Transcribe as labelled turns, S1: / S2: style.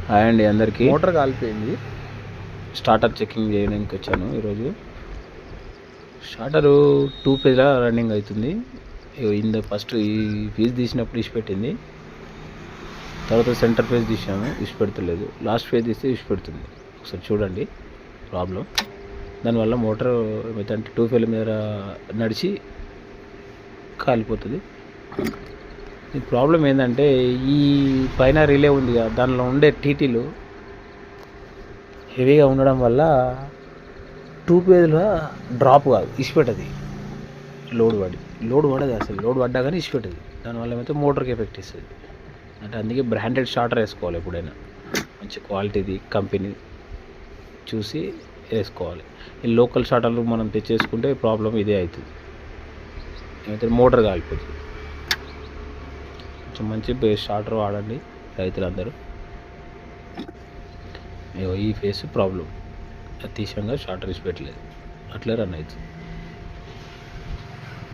S1: Hi అండి అందరికీ.
S2: Motor కాలిపోయింది.
S1: స్టార్టర్ చెకింగ్ చేయడానికి వచ్చాను ఈరోజు. స్టార్టరు 2 పేజ్లా రన్నింగ్ అవుతుంది. ఫస్ట్ ఈ పేజ్ తీసినప్పుడు ఇచ్చిపెట్టింది, తర్వాత సెంటర్ పేజ్ తీసాము, ఇచ్చిపెడతలేదు. లాస్ట్ పేజ్ తీస్తే ఇచ్చిపెడుతుంది. ఒకసారి చూడండి ప్రాబ్లం. దానివల్ల మోటార్ ఏమైతే 2 పేజ్ల మీద నడిచి కాలిపోతుంది. ఈ ప్రాబ్లం ఏంటంటే ఈ పైన రిలే ఉంది కదా, దానిలో ఉండే టీటీలు హెవీగా ఉండడం వల్ల 2 పేజ్లో డ్రాప్ కాదు, ఇచ్చిపెట్టది. లోడ్ పడదు, అసలు లోడ్ పడ్డా కానీ ఇచ్చిపెట్టది. దానివల్ల ఏమైతే మోటార్కి ఎఫెక్ట్ ఇస్తుంది. అంటే అందుకే బ్రాండెడ్ స్టార్టర్ వేసుకోవాలి. ఎప్పుడైనా మంచి క్వాలిటీది కంపెనీ చూసి వేసుకోవాలి. ఈ లోకల్ స్టార్టర్లు మనం తెచ్చేసుకుంటే ప్రాబ్లం ఇదే అవుతుంది, ఏమైతే మోటార్ కాలిపోతుంది. కొంచెం మంచి స్టార్టర్ వాడండి రైతులందరూ. ఈ ఫేస్ ప్రాబ్లం, అతిశయంగా స్టార్టర్ ఇచ్చిపెట్టలేదు, అట్లే రన్ అవుతుంది.